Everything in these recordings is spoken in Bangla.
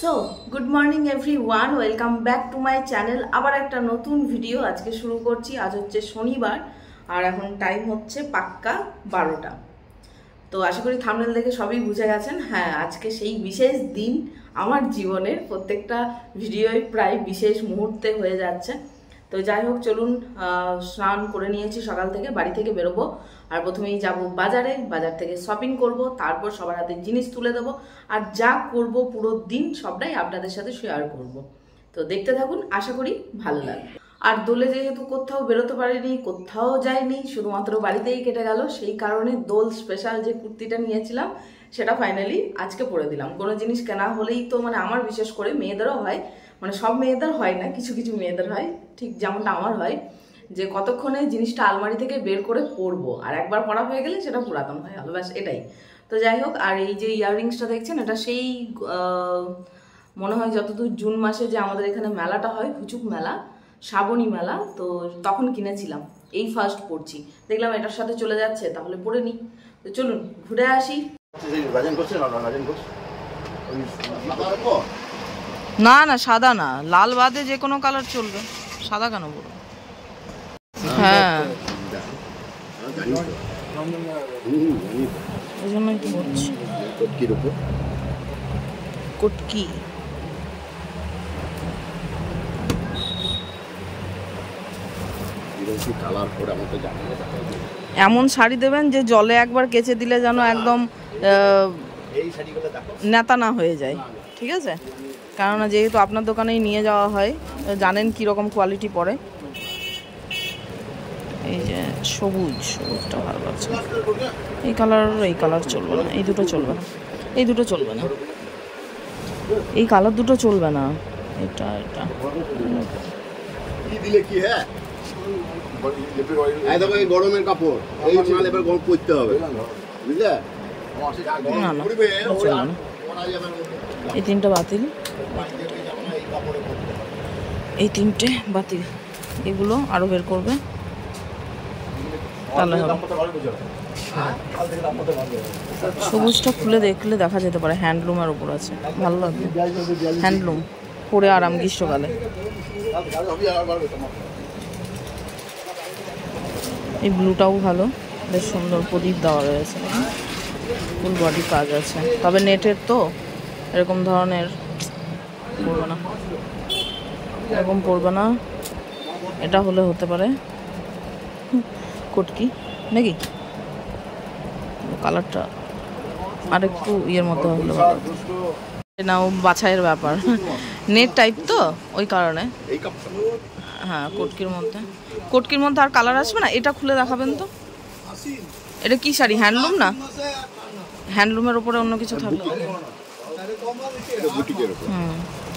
So good morning everyone, welcome back to my channel. আবার একটা নতুন ভিডিও আজকে শুরু করছি। আজ হচ্ছে শনিবার আর এখন টাইম হচ্ছে পাক্কা 12টা। তো আশা করি থাম্বনেল দেখে সবই বুঝে গেছেন। হ্যাঁ, আজকে সেই বিশেষ দিন। আমার জীবনের প্রত্যেকটা ভিডিওই প্রায় বিশেষ মুহূর্তে হয়ে যাচ্ছে। তো যাই হোক, চলুন, স্নান করে নিয়েছি সকাল থেকে, বাড়ি থেকে বেরোবো। আর প্রথমেই যাব বাজারে, বাজার থেকে শপিং করব, তারপর সবার হাতে জিনিস তুলে দেবো। আর যা করব পুরো দিন সবটাই আপনাদের সাথে শেয়ার করব। তো দেখতে থাকুন, আশা করি ভালো লাগবে। আর দোলে যেহেতু কোথাও বেরোতে পারিনি, কোথাও যাইনি, শুধুমাত্র বাড়িতেই কেটে গেল, সেই কারণে দোল স্পেশাল যে কুর্তিটা নিয়েছিলাম সেটা ফাইনালি আজকে পরে দিলাম। কোনো জিনিস কেনা হলেই তো আমার বিশেষ করে মেয়েদেরও হয়, সব মেয়েদের হয় না, কিছু কিছু মেয়েদের হয়, ঠিক যেমনটা আমার হয়, যে কতক্ষণে জিনিসটা আলমারি থেকে বের করে পরবো, আর একবার পরা হয়ে গেলে সেটা পুরাতন হয়ে গেল, ব্যাস এটাই। তো যাই হোক, আর এই যে ইয়াররিংসটা দেখছেন, এটা সেই মনে হয় যতদূর জুন মাসে যে আমাদের এখানে মেলাটা হয়, হুচুক মেলা, শ্রাবণী মেলা, তো তখন কিনেছিলাম। এই ফার্স্ট পরছি, দেখলাম এটার সাথে চলে যাচ্ছে, তাহলে পরে নিই। তো চলুন ঘুরে আসি। না না, সাদা না, লাল বাদে যে কোনো কালার চলবে, সাদা কেন বলো? হ্যাঁ, ওই জন্যই তো বলছি। কটকি এমন শাড়ি দেবেন যে জলে একবার কেচে দিলে যেন একদম নেতা না হয়ে যায়, ঠিক আছে? কেননা যেহেতু আপনার দোকানেই নিয়ে যাওয়া হয়, জানেন কীরকম কোয়ালিটি পড়ে। এই যে সবুজটা ভালো লাগছে, এই কালার চলবে না, এই দুটো চলবে না, এই দুটো চলবে না, এই কালার দুটো চলবে না, এটা গরমের কাপড় করতে হবে, বুঝলে? না না, চলবে না, এই তিনটা বাতিল, এই তিনটে বাতিল, এগুলো আরো বের করবে তাহলে হবে। সবুজটা খুলে দেখলে দেখা যেতে পারে, হ্যান্ডলুমের উপর আছে, ভালো লাগবে। হ্যান্ডলুম পরে আরাম গ্রীষ্মকালে। এই ব্লুটাও ভালো, বেশ সুন্দর প্রদীপ দেওয়া রয়েছে, ফুল বডি কাজ আছে, তবে নেটের তো এরকম ধরনের পরবে না, এরকম পরবে না। এটা হলে হতে পারে কটকি নাকি, কালারটা আর একটু ইয়ের মধ্যে হলে ভালো। নাও বাছাইয়ের ব্যাপার, নেট টাইপ তো ওই কারণে। হ্যাঁ, কটকির মধ্যে আর কালার আসবে না। এটা খুলে দেখাবেন তো, এটা কি শাড়ি? হ্যান্ডলুম না? হ্যান্ডলুমের উপরে অন্য কিছু থাকলে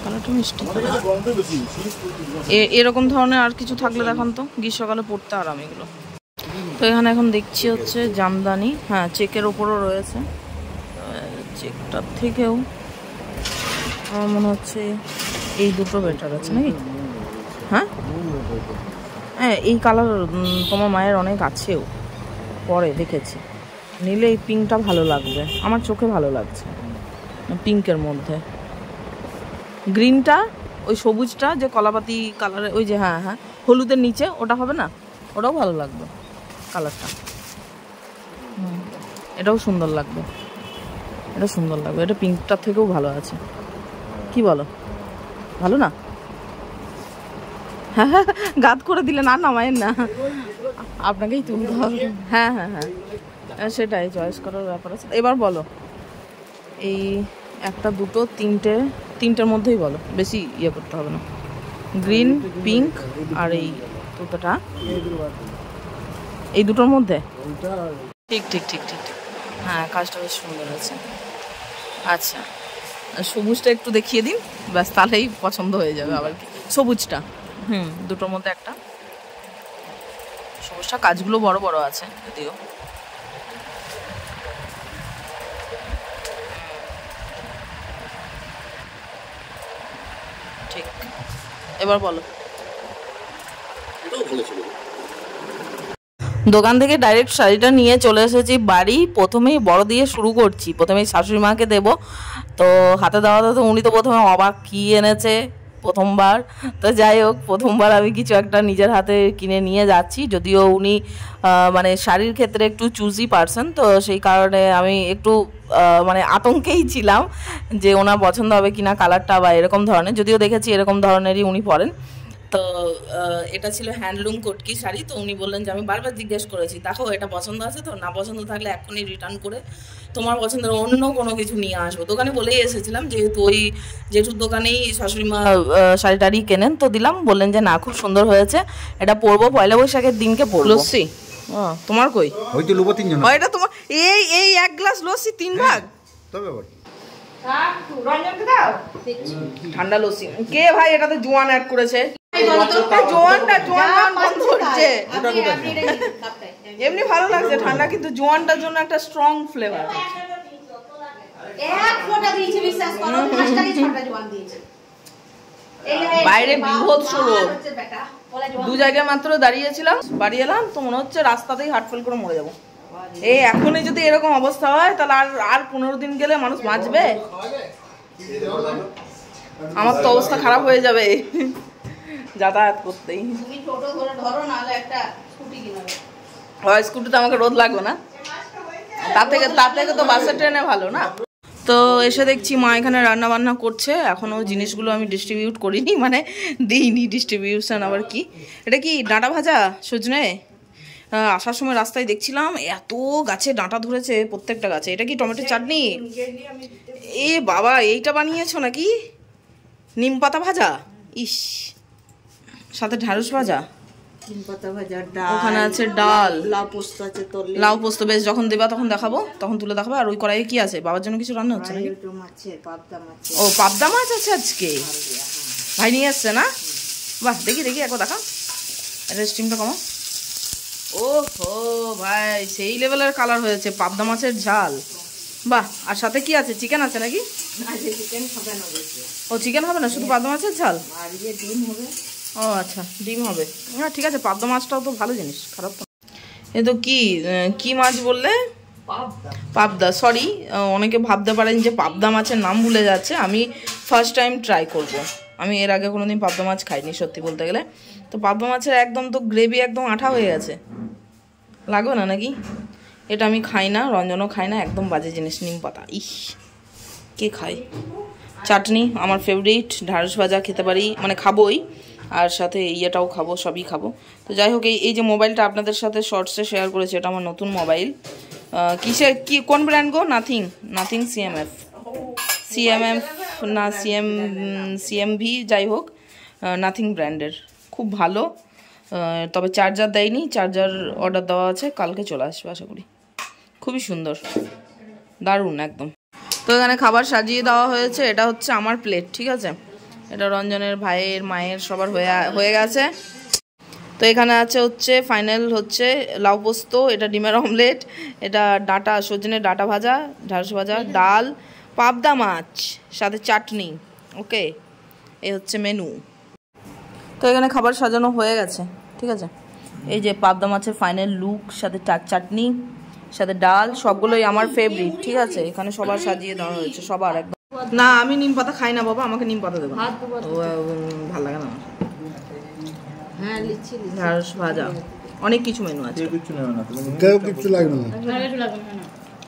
কালারটা মিষ্টি। এরকম ধরনের আর কিছু থাকলে দেখান তো, গ্রীষ্মকালে পরতে আরাম এগুলো। তো এখানে এখন দেখছি হচ্ছে জামদানি, হ্যাঁ চেকের ওপরও রয়েছে। চেকটার থেকেও আমার মনে হচ্ছে এই দুটো বেটার আছে নাকি? হ্যাঁ হ্যাঁ, এই কালার তোমার মায়ের অনেক আছেও, পরে দেখেছি, নিলে এই পিঙ্কটা ভালো লাগবে, আমার চোখে ভালো লাগছে পিঙ্কের মধ্যে। গ্রিনটা, ওই সবুজটা যে কলাপাতি কালারের, ওই যে হ্যাঁ হ্যাঁ হলুদের নিচে, ওটা হবে না? ওটাও ভালো লাগবে কালারটা। এটাও সুন্দর লাগবে, এটা সুন্দর লাগবে, এটা পিঙ্কটার থেকেও ভালো আছে, কি বলো? ভালো না? হ্যাঁ হ্যাঁ, গাদ করে দিলে না, নামায়েন না, আপনাকেই তুলতে হবে। হ্যাঁ হ্যাঁ হ্যাঁ, সেটাই চয়েস করার ব্যাপার আছে। এবার বলো, এই একটা দুটো তিনটের মধ্যেই বলো, বেশি ইয়ে করতে হবে না। গ্রিন, পিঙ্ক আর এই দুটোটা, এই দুটোর মধ্যে ঠিক ঠিক ঠিক ঠিক ঠিক হ্যাঁ, কাজটা বেশ সুন্দর আছে। আচ্ছা, সবুজটা একটু দেখিয়ে দিন, ব্যাস তাহলেই পছন্দ হয়ে যাবে। আবার কি সবুজটা? দুটোর মধ্যে একটা। সবুজটা কাজগুলো বড় বড় আছে যদিও। ঠিক, এবার বলো। দোকান থেকে ডাইরেক্ট শাড়িটা নিয়ে চলে এসেছি বাড়ি। প্রথমেই বড় দিয়ে শুরু করছি, প্রথমেই শাশুড়ি মাকে দেবো, তো হাতে দেওয়াতে তো উনি তো প্রথমে অবাক, কী এনেছে প্রথমবার। তো যাই হোক, প্রথমবার আমি কিছু একটা নিজের হাতে কিনে নিয়ে যাচ্ছি, যদিও উনি মানে শাড়ির ক্ষেত্রে একটু চুজি পারসন, তো সেই কারণে আমি একটু মানে আতঙ্কেই ছিলাম যে ওনার পছন্দ হবে কিনা কালারটা বা এরকম ধরনের, যদিও দেখেছি এরকম ধরনেরই উনি পরেন। তো এটা ছিল হ্যান্ডলুম কটকি শাড়ি। তো উনি বললেন যে আমি বারবার জিজ্ঞেস করেছি, দেখো এটা পছন্দ আছে তো, না পছন্দ থাকলে এখনই রিটার্ন করে তোমার পছন্দের অন্য কোনো কিছু নিয়ে আসবো। দোকানে বলেই এসেছিলাম, যেহেতু ওই জেঠুর দোকানেই শাশুড়ি মা শাড়ি টাড়ি কেনেন। তো দিলাম, বললেন যে না খুব সুন্দর হয়েছে, এটা পরবো পয়লা বৈশাখের দিনকে পরবো। লস্যি তোমার কই? ওই তো লুবো 3 জন। এটা তোমার এই এক গ্লাস লস্যি 3 ভাগ। তবে বল রঞ্জনকে দাও ঠান্ডা লস্যি। কে ভাই এটাতে জোয়ান অ্যাড করেছে? এমনি ভালো লাগছে ঠান্ডা, কিন্তু জোয়ানটার জন্য একটা স্ট্রং ফ্লেভার। বাইরে বিভৎস রোদ, 2 জায়গায় মাত্র দাঁড়িয়েছিলাম, বাড়ি এলাম তো মনে হচ্ছে রাস্তাতেই হার্ট ফেল করে মরে যাবো। এই এখনই যদি এরকম অবস্থা হয় তাহলে আর 15 দিন গেলে মানুষ বাঁচবে? আমার তো অবস্থা খারাপ হয়ে যাবে যাতায়াত করতেই। স্কুটিতে আমাকে রোদ লাগবে না, তার থেকে তো বাসে ট্রেনে ভালো না। তো এসে দেখছি মা এখানে রান্না বান্না করছে। এখনও জিনিসগুলো আমি ডিস্ট্রিবিউট করিনি, মানে দিইনি ডিস্ট্রিবিউশন। আবার কি এটা, কি ডাঁটা ভাজা সজনে? আসার সময় রাস্তায় দেখছিলাম এত গাছে ডাঁটা ধরেছে, প্রত্যেকটা গাছে। এটা কি টমেটো চাটনি? এ বাবা, এইটা বানিয়েছো নাকি? নিম পাতা ভাজা, ইস, সাথে ঢ্যাঁড়স ভাজা, ওখানে আছে ডাল, লাউ পোস্ত। বেশ, যখন দেবা তখন দেখাবো, তখন তুলে দেখাবো। আর ওই কড়াইয়ে কি আছে? বাবার জন্য কিছু রান্না হচ্ছে নাকি? ও পাবদা মাছ আছে আজকে, ভাই নিয়ে আসছে না? বাহ, দেখি একবার দেখা, এটা স্টিমটা কমা। ও হো ভাই, সেই লেভেলের কালার হয়েছে, পাবদা মাছের ঝাল। বাহ, আর সাথে কি আছে? চিকেন আছে নাকি? ও চিকেন হবে না, শুধু পাবদা মাছের ঝাল। ও আচ্ছা, ডিম হবে। হ্যাঁ ঠিক আছে, পাবদা মাছটাও তো ভালো জিনিস, খারাপ তো। এ তো কি মাছ বললে? পাবদা। সরি, অনেকে ভাবতে পারেন যে পাবদা মাছের নাম ভুলে যাচ্ছে। আমি ফার্স্ট টাইম ট্রাই করব। আমি এর আগে কোনোদিন পাবদা মাছ খাইনি সত্যি বলতে গেলে। তো পাবদা মাছের একদম তো গ্রেভি একদম আঠা হয়ে গেছে, লাগবে না নাকি? এটা আমি খাই না, রঞ্জনও খায় না, একদম বাজে জিনিস। নিম পাতা, ইস, কে খায়? চাটনি আমার ফেভারিট, ঢ্যাঁড়স ভাজা খেতে পারি, মানে খাবোই, আর সাথে ইয়েটাও খাবো, সবই খাবো। তো যাই হোক, এই যে মোবাইলটা আপনাদের সাথে শর্টসে শেয়ার করেছি, এটা আমার নতুন মোবাইল। কোন ব্র্যান্ড গো? নাথিং সিএমএফ না সিএমভি, যাই হোক, নাথিং ব্র্যান্ডের, খুব ভালো। তবে চার্জার দেয়নি, চার্জার অর্ডার দেওয়া আছে, কালকে চলে আসবে আশা করি। খুবই সুন্দর, দারুণ একদম। তো এখানে খাবার সাজিয়ে দেওয়া হয়েছে, এটা হচ্ছে আমার প্লেট, ঠিক আছে? এটা রঞ্জনের, ভাইয়ের, মায়ের, সবার হয়ে গেছে। তো এখানে হচ্ছে ফাইনাল হচ্ছে লাউ পোস্ত, এটা ডিমের অমলেট, এটা ডাঁটা, সজনের ডাঁটা ভাজা, ঢ্যাঁড়স ভাজা, ডাল, পাবদা মাছ, সাথে চাটনি। ওকে, এই হচ্ছে মেনু। তো এখানে খাবার সাজানো হয়ে গেছে, ঠিক আছে? এই যে পাবদা মাছের ফাইনাল লুক, সাথে চাটনি, সাথে ডাল, সবগুলোই আমার ফেভারিট, ঠিক আছে? এখানে সবার সাজিয়ে দেওয়া হয়েছে, সবার একদম। না, আমি নিম পাতা খাই না বাবা, আমাকে নিম পাতা দেবো, ভালো লাগে না। হ্যাঁ, ঢ্যাঁড়স ভাজা, অনেক কিছু মেনু আছে।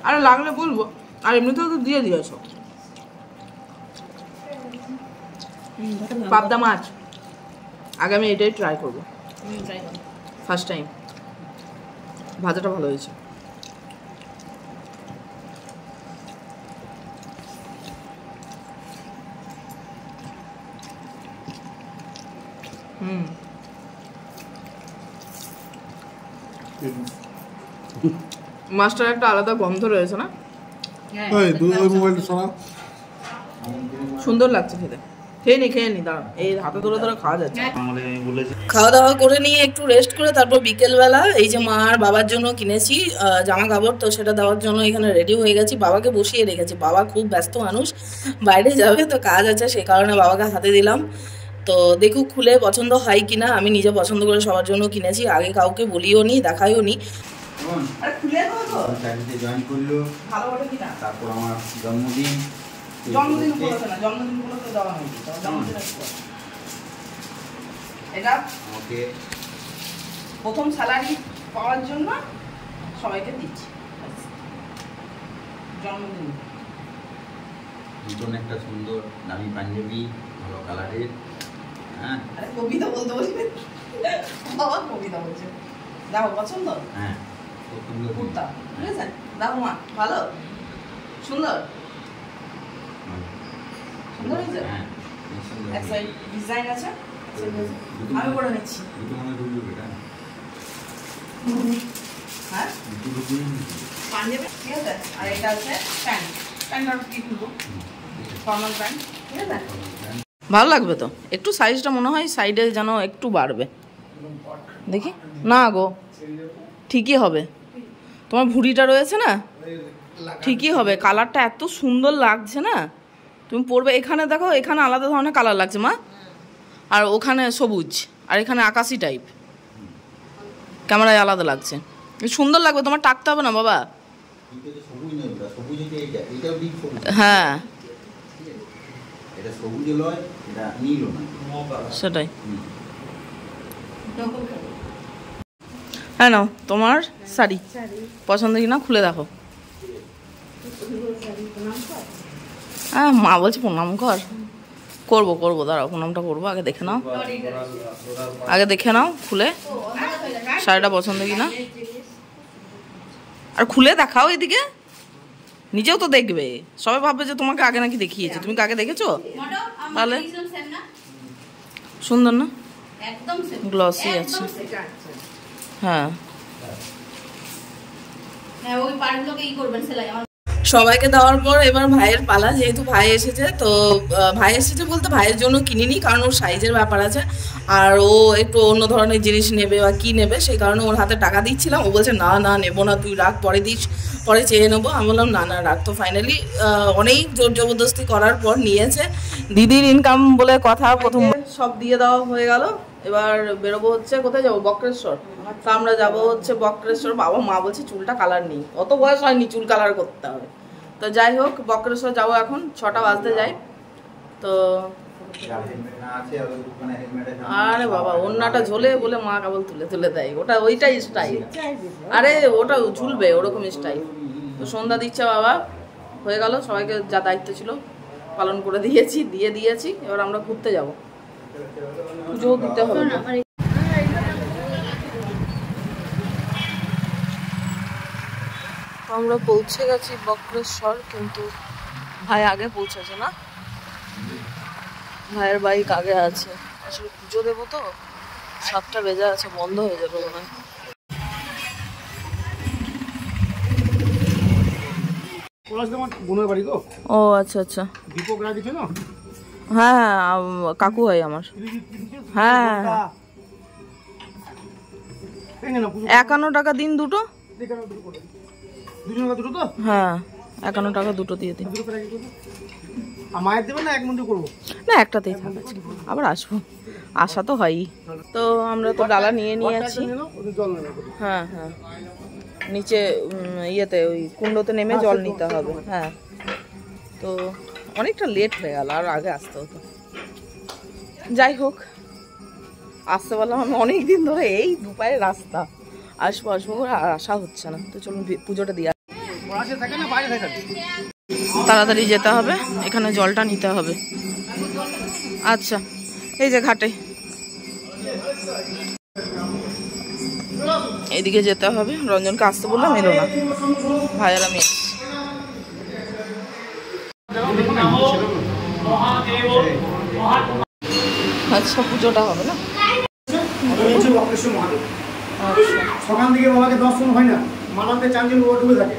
আরে লাগলে বলবো, আর এমনিতেও তো দিয়ে দিয়েছো। পাবদা মাছ আগে আমি এটাই ট্রাই করবো, ফার্স্ট টাইম। ভাজাটা ভালো হয়েছে। মাছটার একটা আলাদা গন্ধ রয়েছে না? সুন্দর লাগছে খেতে। খেয়ে নি দাঁড়ান, এই হাতে ধরে খাওয়া যাচ্ছে। খাওয়া দাওয়া করে নিয়ে একটু রেস্ট করে তারপর বিকেলবেলা এই যে মা আর বাবার জন্য কিনেছি জামা কাপড়, তো সেটা দেওয়ার জন্য এখানে রেডি হয়ে গেছি। বাবাকে বসিয়ে রেখেছি, বাবা খুব ব্যস্ত মানুষ, বাইরে যাবে, তো কাজ আছে, সেই কারণে বাবাকে হাতে দিলাম। তো দেখুক খুলে পছন্দ হয় কিনা। আমি নিজে পছন্দ করে সবার জন্য কিনেছি, আগে কাউকে বলিও নি, দেখাইও নি। জয়েন করলো, তারপর আমার জন্মদিন, জন্মদিন উপলক্ষে না, জন্মদিন উপলক্ষে দেওয়া হয়নি, জন্মদিন এটা ওকে প্রথম স্যালারি পাওয়ার জন্য সবাইকে দিচ্ছি জন্মদিন। নতুন একটা সুন্দর দামি পাঞ্জাবি, ভালো কালারের। হ্যাঁ আরে কবিতা বলতে বলবে বাবা, কবিতা বলছে। দেখো পছন্দ? হ্যাঁ খুব সুন্দর কুর্তা, ঠিক আছে? দেখো মা, ভালো সুন্দর সুন্দর হয়েছে। হ্যাঁ এক সাইড ডিজাইন আছে, আমি করে নিচ্ছি। দুটো মনে করলো বেটা। হ্যাঁ পাঞ্জাবি, ঠিক আছে। আর এটা আছে প্যান্ট, প্যান্টটা কি খুলবো, ফর্মাল প্যান্ট, ঠিক আছে। ভালো লাগবে তো, একটু সাইজটা মনে হয় সাইডে যেন একটু বাড়বে, দেখি না গো ঠিকই হবে। তোমার ভুঁড়িটা রয়েছে না, ঠিকই হবে। কালারটা এত সুন্দর লাগছে না, তুমি পরবে। এখানে দেখো, এখানে আলাদা ধরনের কালার লাগছে মা, আর ওখানে সবুজ, আর এখানে আকাশি টাইপ, ক্যামেরায় আলাদা লাগছে। সুন্দর লাগবে, তোমার টাকতে হবে না বাবা। হ্যাঁ সেটাই। হ্যাঁ নাও তোমার শাড়ি পছন্দ কিনা খুলে দেখো। হ্যাঁ মা বলছে প্রণাম কর, করবো করবো, দাঁড়াও প্রণামটা করবো, আগে দেখে নাও, আগে দেখে নাও খুলে শাড়িটা পছন্দ কিনা, আর খুলে দেখাও এদিকে, নিজেও তো দেখবে, সবাই ভাববে যে তোমাকে আগে নাকি দেখিয়েছে, তুমি কাকে দেখেছো? তাহলে সুন্দর না, গ্লসি আছে। হ্যাঁ সবাইকে দেওয়ার পর এবার ভাইয়ের পালা, যেহেতু ভাই এসেছে, তো ভাই এসেছে বলতে ভাইয়ের জন্য কিনিনি, কারণ ওর সাইজের ব্যাপার আছে, আর ও একটু অন্য ধরনের জিনিস নেবে বা কী নেবে, সেই কারণে ওর হাতে টাকা দিচ্ছিলাম। ও বলছে না না নেবো না, তুই রাখ, পরে দিস, পরে চেয়ে নেবো। আমি বললাম না না রাখ। তো ফাইনালি অনেক জোর জবরদস্তি করার পর নিয়েছে। দিদির ইনকাম বলে কথা, প্রথম সব দিয়ে দেওয়া হয়ে গেল। এবার বেরোবো হচ্ছে, কোথায় যাবো? বক্রেশ্বর। তো আমরা যাবো হচ্ছে বক্রেশ্বর। বাবা মা বলছে চুলটা কালার নেই, অত বয়স হয়নি চুল কালার করতে হবে। তো যাই হোক বক্রেশ্বর যাবো, এখন 6টা বাজতে যাই। তো আরে বাবা ওন্নাটা ঝোলে বলে মা কেবল তুলে তুলে দেয়, ওটা ওইটাই স্টাইল। আরে ওটা ঝুলবে ওরকম স্টাইল। তো সন্ধ্যা দিচ্ছে বাবা, হয়ে গেল, সবাইকে যা দায়িত্ব ছিল পালন করে দিয়েছি। এবার আমরা ঘুরতে যাব, পুজো দিতে হবে। আমরা পৌঁছে গেছি বক্রেশ্বর, কিন্তু ভাই আগে পৌঁছেছে না, ভাইয়ের বাইক আগে আছে। আসলে পুজো দেবো তো, 7টা বেজে আছে, বন্ধ হয়ে যাবে মনে হয়। ও আচ্ছা আচ্ছা, হ্যাঁ কাকু হয় আমার। হ্যাঁ 51 টাকা দিন দুটো। হ্যাঁ 51 টাকা দুটো দিয়ে দিন। না একটাতেই থাক, আবার আসবো, আসা তো হয়ই। তো আমরা তো ডালা নিয়ে নিয়েছি। হ্যাঁ হ্যাঁ নিচে ইয়েতে ওই কুণ্ডতে নেমে জল নিতে হবে। হ্যাঁ তো অনেকটা লেট হয়ে গেল, আর আগে আসতে হতো। যাই হোক আসতে পারলাম আমি, অনেক দিন ধরে এই দুপায়ের রাস্তা, আসবো করে আর আসা হচ্ছে না। তো চলুন পুজোটা দিয়ে তাড়াতাড়ি যেতে হবে, এখানে জলটা নিতে হবে। আচ্ছা এই যে ঘাটে, এইদিকে যেতে হবে। রঞ্জনকে আসতে বললাম, এলো না, ভাইয়ের আমি আচ্ছা পুজোটা হবে না। সকাল থেকে বাবাকে দর্শন হয় না, মানাতে চাঞ্চল ডুবে থাকে।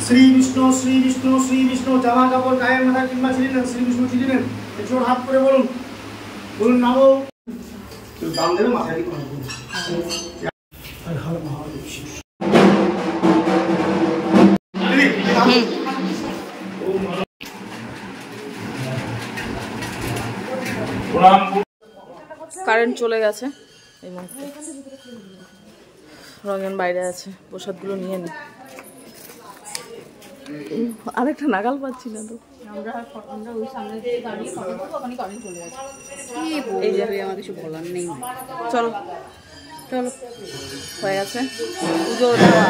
শ্রী বিষ্ণু শ্রী বিষ্ণু শ্রী বিষ্ণু, জামা কাপড় গায়ে মাথা কিংবা ছিঁড়ে নেন, শ্রী বিষ্ণু ছিঁড়ে নেন, জোর হাত করে বলুন নামো, দাম দেবে মাথায় কারেন্ট চলে গেছে এই মুহূর্তে। রঙেন বাইরে আছে, প্রসাদগুলো নিয়ে নি। আরেকটা নাগাল পাচ্ছি না তো। চলো চলো, হয়ে গেছে পুজো দেওয়া।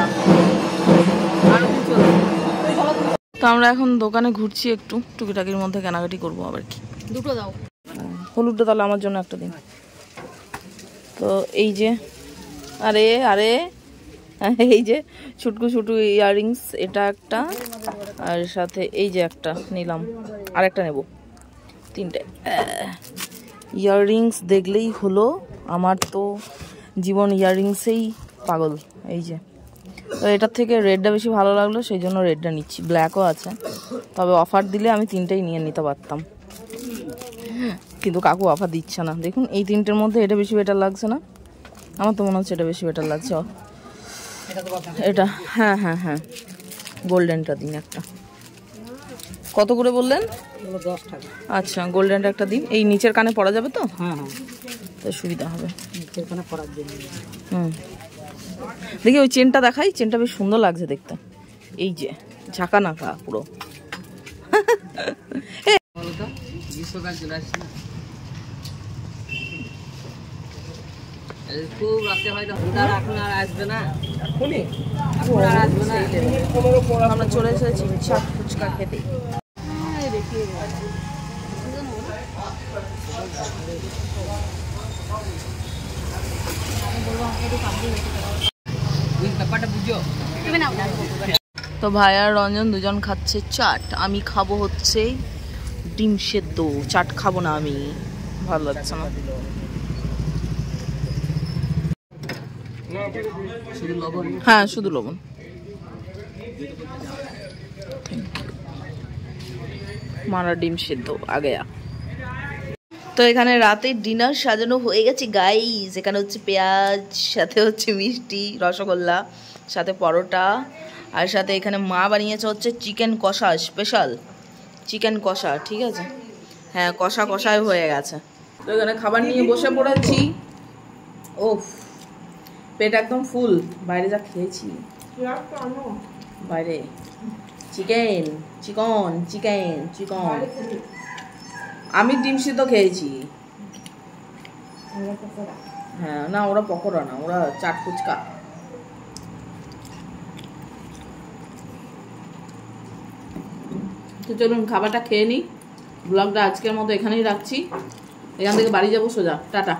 তো আমরা এখন দোকানে ঘুরছি, একটু টুকিটাকির মধ্যে কেনাকাটি করবো আবার কি। দুটো দাও, হলুদটা তাহলে আমার জন্য একটা দিন। তো এই যে আরে আরে এই যে ছুটকু ছুটু ইয়াররিংস, এটা একটা, আর সাথে এই যে একটা নিলাম, আরেকটা নেব, তিনটে ইয়াররিংস দেখলেই হলো। আমার তো জীবন ইয়াররিংসেই পাগল। এই যে, তো এটার থেকে রেডটা বেশি ভালো লাগলো, সেই জন্য রেডটা নিচ্ছি। ব্ল্যাকও আছে, তবে অফার দিলে আমি তিনটেই নিয়ে নিতে পারতাম, কিন্তু কাকু অফার দিচ্ছে না। দেখুন এই তিনটের মধ্যে এটা বেশি বেটার লাগছে না? আমার তো মনে হচ্ছে এটা বেশি বেটার লাগছে। এটা হ্যাঁ হ্যাঁ হ্যাঁ, গোল্ডেনটা দিন একটা। কত করে বললেন? 10 টাকা। আচ্ছা, গোল্ডেনটা একটা দিন। এই নিচের কানে পরা যাবে তো? হ্যাঁ হ্যাঁ, তো সুবিধা হবে নিচের কানে পরার জন্য। দেখি ওই চেনটা দেখাই, চেনটা বেশ সুন্দর লাগছে দেখতে। এই যে ঝাঁকা নাকা পুরো। গ্রীষ্মকাল চলে আসছে না, খুব রাতে হয়তো এখন আর আসবে না, এখন আর আসবে না। আমরা চলে এসেছি চাট ফুচকা খেতে। ব্যাপারটা বুঝো। তো ভাই আর রঞ্জন দুজন খাচ্ছে চাট, আমি খাবো হচ্ছে ডিম সেদ্ধ। চাট খাবো না আমি, ভালো লাগছে না। হ্যাঁ শুধু লবণ। মারা ডিম সেদ্ধ আগেয়া। তো এখানে রাতের ডিনার সাজানো হয়ে গেছে গাইস। এখানে হচ্ছে পেঁয়াজ, সাথে হচ্ছে মিষ্টি, রসগোল্লা, সাথে পরোটা, আর সাথে এখানে মা বানিয়েছে হচ্ছে চিকেন কষা, স্পেশাল চিকেন কষা। ঠিক আছে, হ্যাঁ কষা কষাই হয়ে গেছে। তো এখানে খাবার নিয়ে বসে পড়েছি। ওফ, পেট একদম ফুল। বাইরে যা খেয়েছি, বাইরে চিকেন চিকন চিকেন চিকন। আমি ডিম সিদ্ধ খেয়েছি। হ্যাঁ না, ওরা পকোড়া না, ওরা চাট ফুচকা। তো চলুন খাবারটা খেয়ে নিই। ব্লগটা আজকের মতো এখানেই রাখছি। এখান থেকে বাড়ি যাবো সোজা। টাটা।